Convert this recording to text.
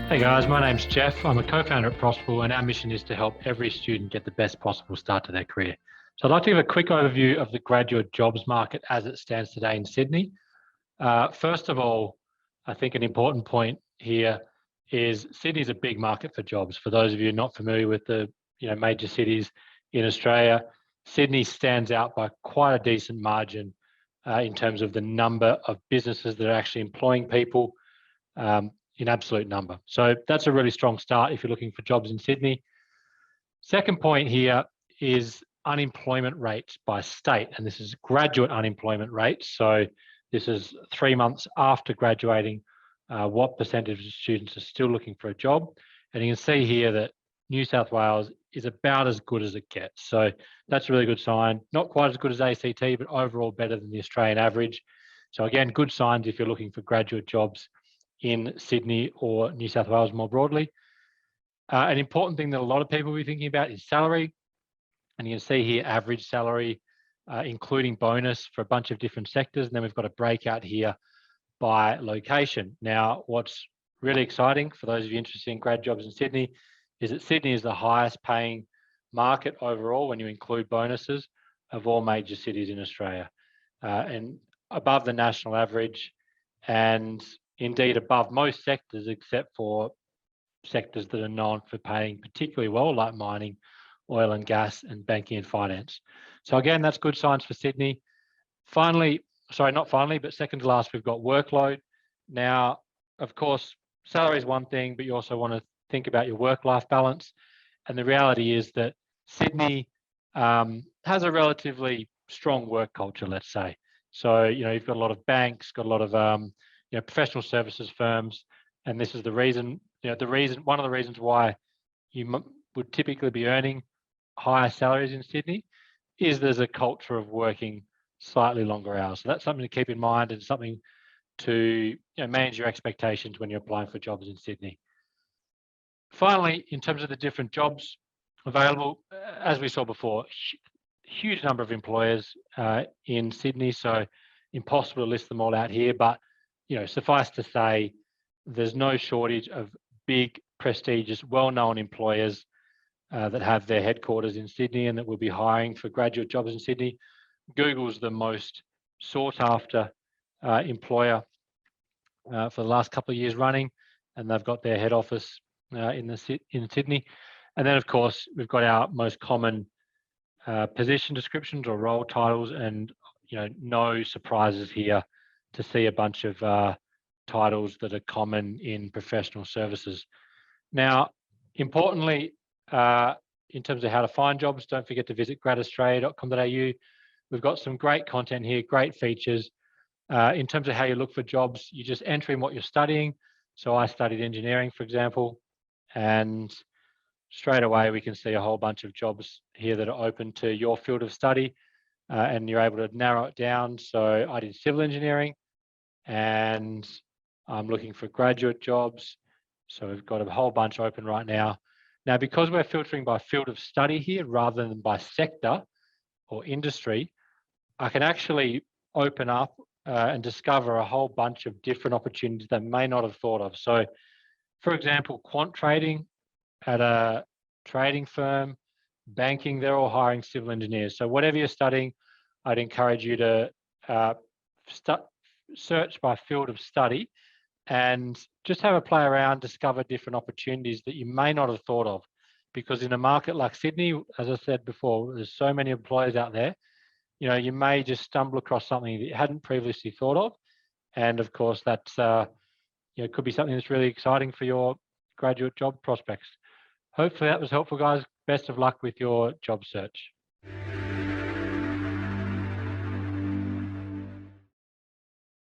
Hey guys, my name's Jeff. I'm a co-founder at Prosperable, and our mission is to help every student get the best possible start to their career. So I'd like to give a quick overview of the graduate jobs market as it stands today in Sydney. First of all, I think an important point here is Sydney's a big market for jobs. For those of you not familiar with the major cities in Australia, Sydney stands out by quite a decent margin in terms of the number of businesses that are actually employing people. In absolute number. So that's a really strong start if you're looking for jobs in Sydney. Second point here is unemployment rates by state, and this is graduate unemployment rates. So this is 3 months after graduating, what percentage of students are still looking for a job. And you can see here that New South Wales is about as good as it gets. So that's a really good sign. Not quite as good as ACT, but overall better than the Australian average. So again, good signs if you're looking for graduate jobs in Sydney or New South Wales more broadly. An important thing that a lot of people will be thinking about is salary. And you can see here average salary, including bonus for a bunch of different sectors. And then we've got a breakout here by location. Now, what's really exciting for those of you interested in grad jobs in Sydney is that Sydney is the highest paying market overall when you include bonuses of all major cities in Australia, and above the national average, and indeed above most sectors except for sectors that are known for paying particularly well, like mining, oil and gas, and banking and finance. So again, that's good signs for Sydney. Finally, sorry, not finally, but second to last, we've got workload. Now, of course, salary is one thing, but you also want to think about your work-life balance. And the reality is that Sydney has a relatively strong work culture, let's say. So, you've got a lot of banks, got a lot of professional services firms, and this is the reason. One of the reasons why you would typically be earning higher salaries in Sydney is there's a culture of working slightly longer hours. So that's something to keep in mind and something to manage your expectations when you're applying for jobs in Sydney. Finally, in terms of the different jobs available, as we saw before, huge number of employers in Sydney, so impossible to list them all out here, but suffice to say, there's no shortage of big, prestigious, well-known employers that have their headquarters in Sydney and that will be hiring for graduate jobs in Sydney. Google's the most sought-after employer for the last couple of years running, and they've got their head office in Sydney. And then, of course, we've got our most common position descriptions or role titles, and no surprises here to see a bunch of titles that are common in professional services. Now, importantly, in terms of how to find jobs, don't forget to visit gradaustralia.com.au. We've got some great content here, great features. In terms of how you look for jobs, you just enter in what you're studying. So I studied engineering, for example, and straight away we can see a whole bunch of jobs here that are open to your field of study, and you're able to narrow it down. So I did civil engineering, and I'm looking for graduate jobs. So we've got a whole bunch open right now. Now, because we're filtering by field of study here rather than by sector or industry, I can actually open up and discover a whole bunch of different opportunities that I may not have thought of. So, for example, quant trading at a trading firm, banking, they're all hiring civil engineers. So whatever you're studying, I'd encourage you to search by field of study and just have a play around, discover different opportunities that you may not have thought of. Because in a market like Sydney, as I said before, there's so many employers out there, you may just stumble across something that you hadn't previously thought of. And of course, that's could be something that's really exciting for your graduate job prospects. Hopefully that was helpful, guys. Best of luck with your job search.